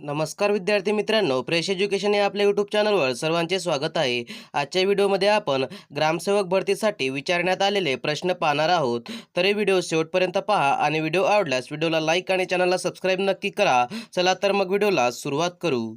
नमस्कार विद्यार्थी मित्रांनो, फ्रेश एज्युकेशन या आपल्या यूट्यूब चॅनलवर सर्वांचे स्वागत आहे. आजच्या व्हिडिओमध्ये आपण ग्रामसेवक भरतीसाठी विचारण्यात आलेले प्रश्न पाहणार आहोत. तर हे व्हिडिओ शेवटपर्यंत पहा आणि व्हिडिओ आवडल्यास व्हिडिओला लाईक आणि चॅनलला सबस्क्राईब नक्की करा. चला तर मग व्हिडिओला सुरुवात करू.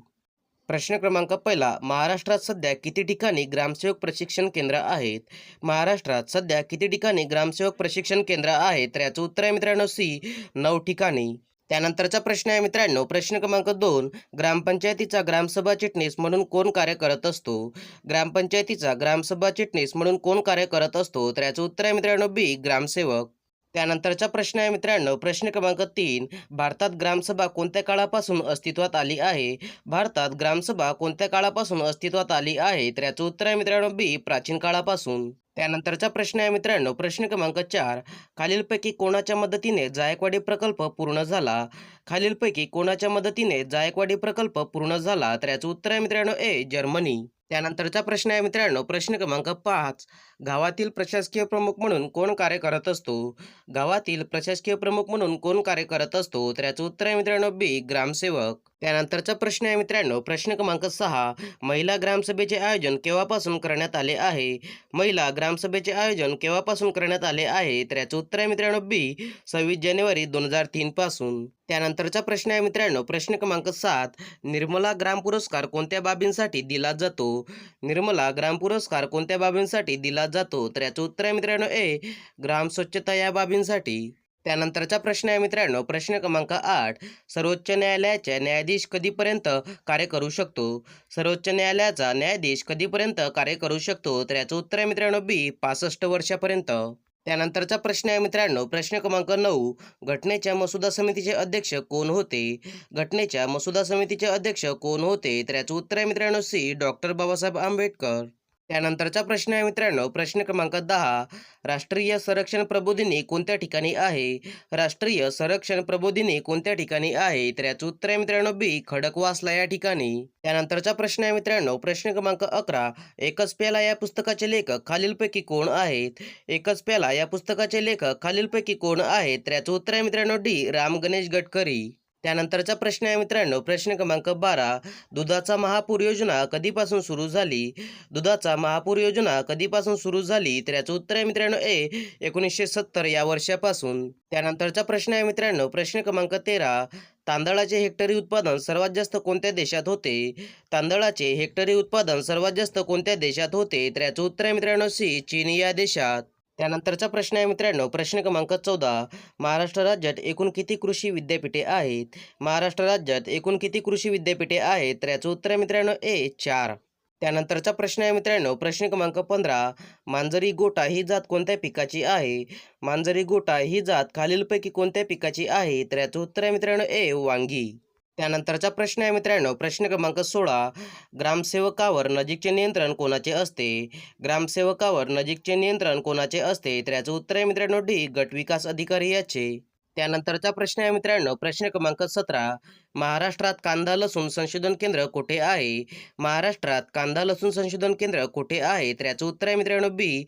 प्रश्न क्रमांक पहिला, महाराष्ट्रात सध्या किती ठिकाणी ग्रामसेवक प्रशिक्षण केंद्र आहेत? महाराष्ट्रात सध्या किती ठिकाणी ग्रामसेवक प्रशिक्षण केंद्र आहेत? तर याचं उत्तर आहे मित्रांनो सी, 9 ठिकाणी. त्यानंतरचा प्रश्न आहे मित्रांनो, प्रश्न क्रमांक 2, ग्रामपंचायतीचा ग्रामसभा चिटणीस म्हणून कोण कार्य करत असतो? ग्रामपंचायतीचा ग्रामसभा चिटणीस म्हणून कोण कार्य करत असतो? तर याचं उत्तर आहे मित्रांनो बी, ग्रामसेवक. त्यानंतरचा प्रश्न आहे मित्रांनो, प्रश्न क्रमांक 3, भारतात ग्रामसभा कोणत्या काळापासून अस्तित्वात आली आहे? भारतात ग्रामसभा कोणत्या काळापासून अस्तित्वात आली आहे? तर याचं उत्तर आहे मित्रांनो बी, प्राचीन काळापासून. त्यानंतरचा प्रश्न आहे मित्रांनो, प्रश्न क्रमांक 4, खालीलपैकी कोणाच्या मदतीने जायकवाडी प्रकल्प पूर्ण झाला? खालीलपैकी कोणाच्या मदतीने जायकवाडी प्रकल्प पूर्ण झाला? तर याचं उत्तर आहे मित्रांनो ए, जर्मनी. त्यानंतरचा प्रश्न आहे मित्रांनो, प्रश्न क्रमांक 5, गावातील प्रशासकीय प्रमुख म्हणून कोण कार्य करत असतो? गावातील प्रशासकीय प्रमुख म्हणून कोण कार्य करत असतो? तर याचं उत्तर आहे मित्रांनो बी, ग्रामसेवक. त्यानंतरचा प्रश्न आहे मित्रांनो, प्रश्न क्रमांक 6, महिला ग्रामसभेचे आयोजन केव्हापासून करण्यात आले आहे? महिला ग्रामसभेचे आयोजन केव्हापासून करण्यात आले आहे? तर याचं उत्तर आहे मित्रांनो बी, 26 जानेवारी 2003 पासून. त्यानंतरचा प्रश्न आहे मित्रांनो, प्रश्न क्रमांक 7, निर्मला ग्राम पुरस्कार कोणत्या बाबींसाठी दिला जातो? निर्मला ग्राम पुरस्कार कोणत्या बाबींसाठी दिला जातो? तर याचं उत्तर आहे मित्रांनो ए, ग्राम स्वच्छता या बाबींसाठी. त्यानंतरचा प्रश्न आहे मित्रांनो, प्रश्न क्रमांक 8, सर्वोच्च न्यायालयाचा न्यायाधीश कधीपर्यंत कार्य करू शकतो? सर्वोच्च न्यायालयाचा न्यायाधीश कधीपर्यंत कार्य करू शकतो? तर याचं उत्तर आहे मित्रांनो बी, 65 वर्षापर्यंत. त्यानंतरचा प्रश्न आहे मित्रांनो, प्रश्न क्रमांक 9, घटनेच्या मसुदा समितीचे अध्यक्ष कोण होते? घटनेच्या मसुदा समितीचे अध्यक्ष कोण होते? तर याचं उत्तर आहे मित्रांनो सी, डॉक्टर बाबासाहेब आंबेडकर. त्यानंतरचा प्रश्न आहे मित्रांनो, प्रश्न क्रमांक 10, राष्ट्रीय संरक्षण प्रबोधिनी कोणत्या ठिकाणी आहे? राष्ट्रीय संरक्षण प्रबोधिनी कोणत्या ठिकाणी आहे? तर याचं उत्तर आहे मित्रांनो बी, खडकवासला या ठिकाणी. त्यानंतरचा प्रश्न आहे मित्रांनो, प्रश्न क्रमांक 11, एकच प्याला या पुस्तकाचे लेखक खालीलपैकी कोण आहेत? एकच प्याला या पुस्तकाचे लेखक खालीलपैकी कोण आहेत? तर याचं उत्तर आहे मित्रांनो डी, राम गणेश गडकरी. त्यानंतरचा प्रश्न आहे मित्रांनो, प्रश्न क्रमांक 12, दुधाचा महापूर योजना कधीपासून सुरू झाली? दुधाचा महापूर योजना कधीपासून सुरू झाली? तर याचं उत्तर आहे मित्रांनो ए, 1970 या वर्षापासून. त्यानंतरचा प्रश्न आहे मित्रांनो, प्रश्न क्रमांक 13, तांदळाचे हेक्टरी उत्पादन सर्वात जास्त कोणत्या देशात होते? तांदळाचे हेक्टरी उत्पादन सर्वात जास्त कोणत्या देशात होते? तर याचं उत्तर आहे मित्रांनो सी, चीन या देशात. त्यानंतरचा प्रश्न आहे मित्रांनो, प्रश्न क्रमांक 14, महाराष्ट्र राज्यात एकूण किती कृषी विद्यापीठे आहेत? महाराष्ट्र राज्यात एकूण किती कृषी विद्यापीठे आहेत? तर याचं उत्तर आहे मित्रांनो ए, 4. त्यानंतरचा प्रश्न आहे मित्रांनो, प्रश्न क्रमांक 15, मांजरी गोटा ही जात कोणत्या पिकाची आहे? मांजरी गोटा ही जात खालीलपैकी कोणत्या पिकाची आहे? तर याचं उत्तर आहे मित्रांनो ए, वांगी. त्यानंतरचा प्रश्न आहे मित्रांनो, प्रश्न क्रमांक 16, ग्रामसेवकावर नजीकचे नियंत्रण कोणाचे असते? ग्रामसेवकावर नजीकचे नियंत्रण कोणाचे असते? तर याचं उत्तर आहे मित्रांनो डी, गटविकास अधिकारी याचे. त्यानंतरचा प्रश्न आहे मित्रांनो, प्रश्न क्रमांक 17, महाराष्ट्रात कांदा लसूण संशोधन केंद्र कुठे आहे? महाराष्ट्रात कांदा लसूण संशोधन केंद्र कुठे आहे? तर याचं उत्तर आहे मित्रांनो बी,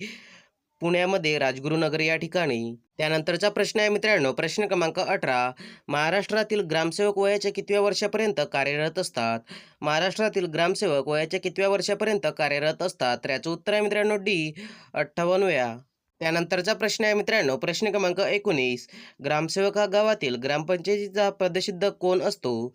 पुण्यामध्ये राजगुरुनगर या ठिकाणी. त्यानंतरचा प्रश्न आहे मित्रांनो, प्रश्न क्रमांक 18, महाराष्ट्रातील ग्रामसेवक वयाच्या कितव्या वर्षापर्यंत कार्यरत असतात? महाराष्ट्रातील ग्रामसेवक वयाच्या कितव्या वर्षापर्यंत कार्यरत असतात? तर याचं उत्तर आहे मित्रांनो डी, 58व्या. त्यानंतरचा प्रश्न आहे मित्रांनो, प्रश्न क्रमांक 19, ग्रामसेवक हा गावातील ग्रामपंचायतीचा पदसिद्ध कोण असतो?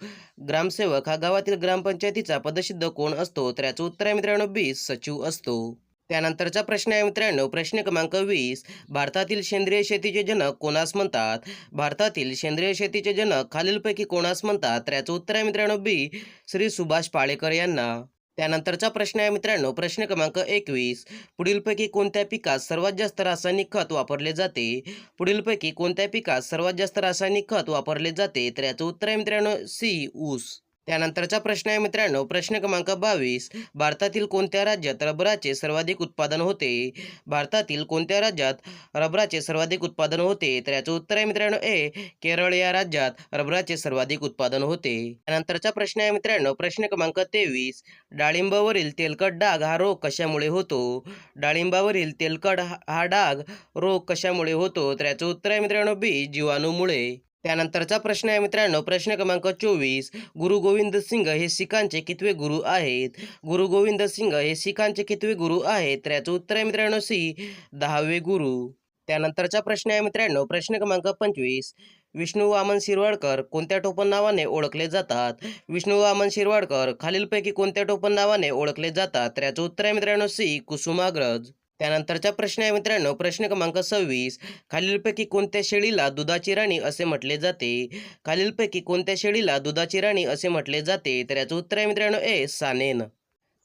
ग्रामसेवक हा गावातील ग्रामपंचायतीचा पदसिद्ध कोण असतो? तर याचं उत्तर आहे मित्रांनो बी, सचिव असतो. त्यानंतरचा प्रश्न आहे मित्रांनो, प्रश्न क्रमांक 20, भारतातील सेंद्रिय शेतीचे जनक कोणास म्हणतात? भारतातील सेंद्रिय शेतीचे जनक खालीलपैकी कोणास म्हणतात? तर याचं उत्तर आहे मित्रांनो बी, श्री सुभाष पाळेकर यांना. त्यानंतरचा प्रश्न आहे मित्रांनो, प्रश्न क्रमांक 21, पुढीलपैकी कोणत्या पिकात सर्वात जास्त रासायनिक खत वापरले जाते? पुढीलपैकी कोणत्या पिकात सर्वात जास्त रासायनिक खत वापरले जाते? तर याचं उत्तर आहे मित्रांनो सी, ऊस. त्यानंतरचा प्रश्न आहे मित्रांनो, प्रश्न क्रमांक 22, भारतातील कोणत्या राज्यात रबराचे सर्वाधिक उत्पादन होते? भारतातील कोणत्या राज्यात रबराचे सर्वाधिक उत्पादन होते? तर याचं उत्तर आहे मित्रांनो ए, केरळ या राज्यात रबराचे सर्वाधिक उत्पादन होते. त्यानंतरचा प्रश्न आहे मित्रांनो, प्रश्न क्रमांक 23, डाळिंबावरील तेलकट डाग हा रोग कशामुळे होतो? डाळिंबावरील तेलकट हा डाग रोग कशामुळे होतो? तर याचं उत्तर आहे मित्रांनो बी, जीवाणूमुळे. त्यानंतरचा प्रश्न आहे मित्रांनो, प्रश्न क्रमांक 24. गुरु गोविंद सिंग हे शिखांचे कितवे गुरु आहेत? गुरु गोविंद सिंग हे शिखांचे कितवे गुरु आहेत? तर याचं उत्तर आहे मित्रांनो सी, 10वे गुरु. त्यानंतरचा प्रश्न आहे मित्रांनो, प्रश्न क्रमांक 25. विष्णू वामन शिरवाडकर कोणत्या टोपण नावाने ओळखले जातात? विष्णू वामन शिरवाडकर खालीलपैकी कोणत्या टोपण नावाने ओळखले जातात? तर याचं उत्तर आहे मित्रांनो सी, कुसुमाग्रज. त्यानंतरचा प्रश्न आहे मित्रांनो, प्रश्न क्रमांक 26. खालीलपैकी कोणत्या शेळीला दुधाची राणी असे म्हटले जाते? खालीलपैकी कोणत्या शेळीला दुधाची राणी असे म्हटले जाते? तर याचं उत्तर आहे मित्रांनो ए, सानेन.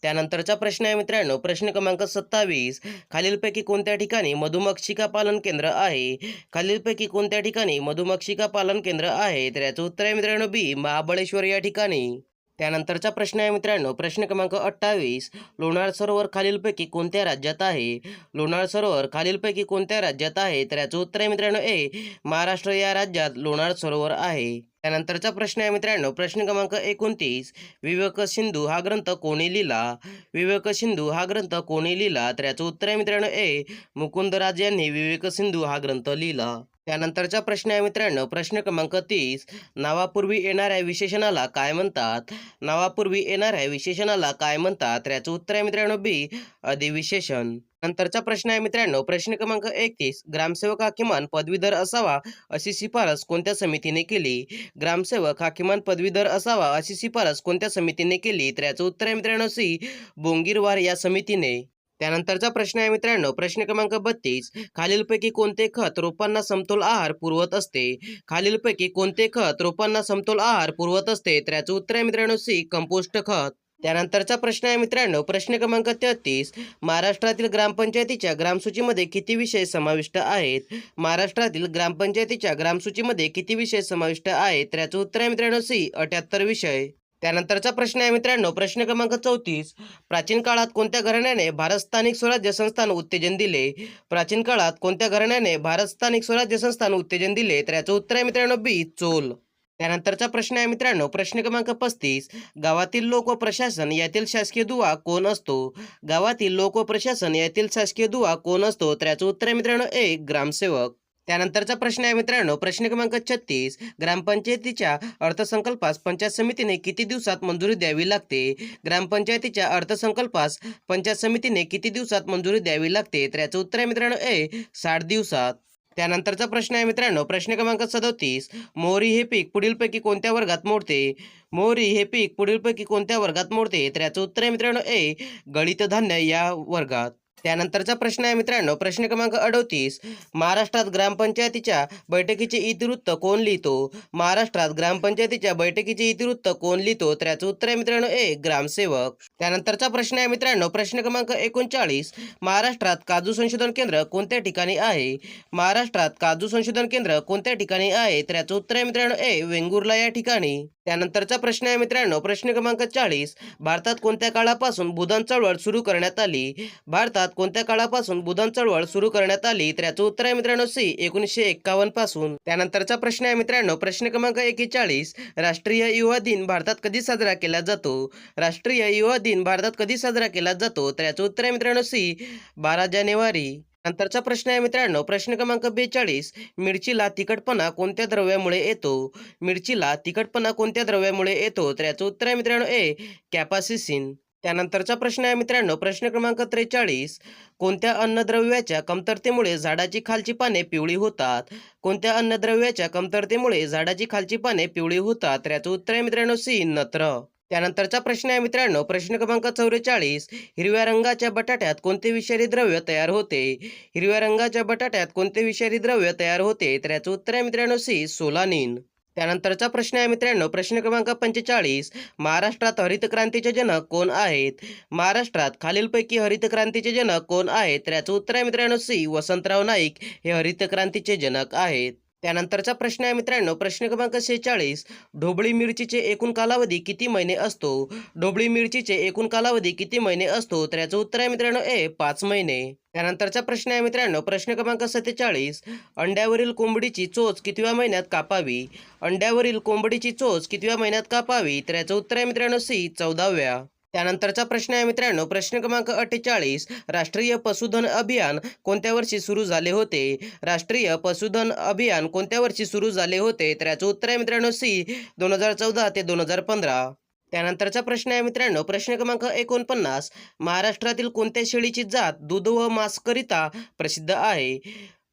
त्यानंतरचा प्रश्न आहे मित्रांनो, प्रश्न क्रमांक 27. खालीलपैकी कोणत्या ठिकाणी मधुमक्षिका पालन केंद्र आहे? खालीलपैकी कोणत्या ठिकाणी मधुमक्षिका पालन केंद्र आहे? तर याचं उत्तर आहे मित्रांनो बी, महाबळेश्वर या ठिकाणी. त्यानंतरचा प्रश्न आहे मित्रांनो, प्रश्न क्रमांक 28. लोणार सरोवर खालीलपैकी कोणत्या राज्यात आहे? लोणार सरोवर खालीलपैकी कोणत्या राज्यात आहे? तर याचं उत्तर आहे मित्रांनो ए, महाराष्ट्र या राज्यात लोणार सरोवर आहे. त्यानंतरचा प्रश्न आहे मित्रांनो, प्रश्न क्रमांक 29. विवेक सिंधू हा ग्रंथ कोणी लिहिला? विवेक सिंधू हा ग्रंथ कोणी लिहिला? तर याचं उत्तर आहे मित्रांनो ए, मुकुंदराज यांनी विवेक सिंधू हा ग्रंथ लिहिला. त्यानंतरचा प्रश्न आहे मित्रांनो, प्रश्न क्रमांक 30. नावापूर्वी येणाऱ्या विशेषणाला काय म्हणतात? नावापूर्वी येणाऱ्या विशेषणाला काय म्हणतात? तर याचं उत्तर आहे मित्रांनो बी, अधिविशेषण. नंतरचा प्रश्न आहे मित्रांनो, प्रश्न क्रमांक 31. ग्रामसेवक हा किमान पदवीधर असावा अशी शिफारस कोणत्या समितीने केली? ग्रामसेवक हा किमान पदवीधर असावा अशी शिफारस कोणत्या समितीने केली? तर याचं उत्तर आहे मित्रांनो सी, बोंगीरवार या समितीने. त्यानंतरचा प्रश्न आहे मित्रांनो, प्रश्न क्रमांक 32. खालीलपैकी कोणते खत रोपांना समतोल आहार पुरवत असते? खालीलपैकी कोणते खत रोपांना समतोल आहार पुरवत असते? तर याचं उत्तर आहे मित्रांनो सी, कंपोस्ट खत. त्यानंतरचा प्रश्न आहे मित्रांनो, प्रश्न क्रमांक 33. महाराष्ट्रातील ग्रामपंचायतीच्या ग्रामसूचीमध्ये किती विषय समाविष्ट आहेत? महाराष्ट्रातील ग्रामपंचायतीच्या ग्रामसूचीमध्ये किती विषय समाविष्ट आहेत? तर याचं उत्तर आहे मित्रांनो सी, 78 विषय. त्यानंतरचा प्रश्न आहे मित्रांनो, प्रश्न क्रमांक 34. प्राचीन काळात कोणत्या घराण्याने भारत स्थानिक स्वराज्य संस्थान उत्तेजन दिले? प्राचीन काळात कोणत्या घराण्याने भारत स्थानिक स्वराज्य संस्थान उत्तेजन दिले? तर याचं उत्तर आहे मित्रांनो बी, चोल. त्यानंतरचा प्रश्न आहे मित्रांनो, प्रश्न क्रमांक 35. गावातील लोक व प्रशासन यातील शासकीय दुवा कोण असतो? गावातील लोक व प्रशासन यातील शासकीय दुवा कोण असतो? तर याचं उत्तर आहे मित्रांनो ए, ग्रामसेवक. त्यानंतरचा प्रश्न आहे मित्रांनो, प्रश्न क्रमांक 36. ग्रामपंचायतीच्या अर्थसंकल्पास पंचायत समितीने किती दिवसात मंजुरी द्यावी लागते? ग्रामपंचायतीच्या अर्थसंकल्पास पंचायत समितीने किती दिवसात मंजुरी द्यावी लागते? तर याचं उत्तर आहे मित्रांनो ए, 60 दिवसात. त्यानंतरचा प्रश्न आहे मित्रांनो, प्रश्न क्रमांक 37. मोहरी हे पीक पुढीलपैकी कोणत्या वर्गात मोडते? मोहरी हे पीक पुढीलपैकी कोणत्या वर्गात मोडते? तर याचं उत्तर आहे मित्रांनो ए, गळीत धान्य या वर्गात. त्यानंतरचा प्रश्न आहे मित्रांनो, प्रश्न क्रमांक 38. महाराष्ट्रात ग्रामपंचायतीच्या बैठकीचे इतिवृत्त कोण लिहितो? महाराष्ट्रात ग्रामपंचायतीच्या बैठकीचे इतिवृत्त कोण लिहितो? तर याचं उत्तर आहे मित्रांनो ए, ग्रामसेवक. त्यानंतरचा प्रश्न आहे मित्रांनो, प्रश्न क्रमांक 39. महाराष्ट्रात काजू संशोधन केंद्र कोणत्या ठिकाणी आहे? महाराष्ट्रात काजू संशोधन केंद्र कोणत्या ठिकाणी आहे? तर याचं उत्तर आहे मित्रांनो ए, वेंगुर्ला या ठिकाणी. त्यानंतरचा प्रश्न आहे मित्रांनो, प्रश्न क्रमांक 40. भारतात कोणत्या काळापासून बुधन चळवळ सुरू करण्यात आली? भारतात कोणत्या काळापासून बुधन चळवळ सुरू करण्यात आली? तर याचं उत्तर आहे मित्रांनो सी, 1951 पासून. त्यानंतरचा प्रश्न आहे मित्रांनो, प्रश्न क्रमांक 41. राष्ट्रीय युवा दिन भारतात कधी साजरा केला जातो? राष्ट्रीय युवा दिन भारतात कधी साजरा केला जातो? तर याचं उत्तर आहे मित्रांनो सी, 12 जानेवारी. नंतरचा प्रश्न आहे मित्रांनो, प्रश्न क्रमांक 42. मिरचीला तिखटपणा कोणत्या द्रव्यामुळे येतो? मिरचीला तिखटपणा कोणत्या द्रव्यामुळे येतो? तर याचं उत्तर आहे मित्रांनो ए, कॅप्साइसिन. त्यानंतरचा प्रश्न आहे मित्रांनो, प्रश्न क्रमांक 43. कोणत्या अन्नद्रव्याच्या कमतरतेमुळे झाडाची खालची पाने पिवळी होतात? कोणत्या अन्नद्रव्याच्या कमतरतेमुळे झाडाची खालची पाने पिवळी होतात? तर याचं उत्तर आहे मित्रांनो सी, नत्र. त्यानंतरचा प्रश्न आहे मित्रांनो, प्रश्न क्रमांक 44. हिरव्या रंगाच्या बटाट्यात कोणते विषारी द्रव्य तयार होते? हिरव्या रंगाच्या बटाट्यात कोणते विषारी द्रव्य तयार होते? तर याचं उत्तर आहे मित्रांनो सी, सोलानिन. त्यानंतरचा प्रश्न आहे मित्रांनो, प्रश्न क्रमांक 45. महाराष्ट्रात हरित क्रांतीचे जनक कोण आहेत? महाराष्ट्रात खालीलपैकी हरित क्रांतीचे जनक कोण आहेत? तर याचं उत्तर आहे मित्रांनो सी, वसंतराव नाईक हे हरित क्रांतीचे जनक आहेत. त्यानंतरचा प्रश्न आहे मित्रांनो, प्रश्न क्रमांक 46. ढोबळी मिरचीचे एकूण कालावधी किती महिने असतो? ढोबळी मिरचीचे एकूण कालावधी किती महिने असतो? तर याचं उत्तर आहे मित्रांनो ए, 5 महिने. त्यानंतरचा प्रश्न आहे मित्रांनो, प्रश्न क्रमांक 47. अंड्यावरील कोंबडीची चोच कितव्या महिन्यात कापावी? अंड्यावरील कोंबडीची चोच कितव्या महिन्यात कापावी? तर याचं उत्तर आहे मित्रांनो सी, 14व्या. त्यानंतरचा प्रश्न आहे मित्रांनो, प्रश्न क्रमांक 48. राष्ट्रीय पशुधन अभियान कोणत्या वर्षी सुरू झाले होते? राष्ट्रीय पशुधन अभियान कोणत्या वर्षी सुरू झाले होते? तर याचं उत्तर आहे मित्रांनो सी, 2014 ते 2015. त्यानंतरचा प्रश्न आहे मित्रांनो, प्रश्न क्रमांक 49. महाराष्ट्रातील कोणत्या शेळीची जात दूध व मांसाकरिता प्रसिद्ध आहे?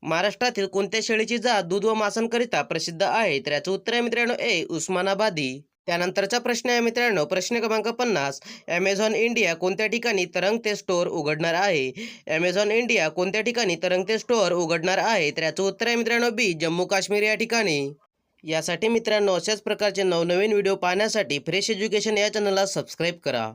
महाराष्ट्रातील कोणत्या शेळीची जात दूध व मांसाकरिता प्रसिद्ध आहे? तर याचं उत्तर आहे मित्रांनो ए, उस्मानाबादी. त्यानंतरचा प्रश्न आहे मित्रांनो, प्रश्न क्रमांक 50. ॲमेझॉन इंडिया कोणत्या ठिकाणी तरंगते स्टोअर उघडणार आहे? ॲमेझॉन इंडिया कोणत्या ठिकाणी तरंगते स्टोअर उघडणार आहे? तर याचं उत्तर आहे मित्रांनो बी, जम्मू काश्मीर या ठिकाणी. यासाठी मित्रांनो अशाच प्रकारचे नवनवीन व्हिडिओ पाहण्यासाठी फ्रेश एज्युकेशन या चॅनलला सबस्क्राईब करा.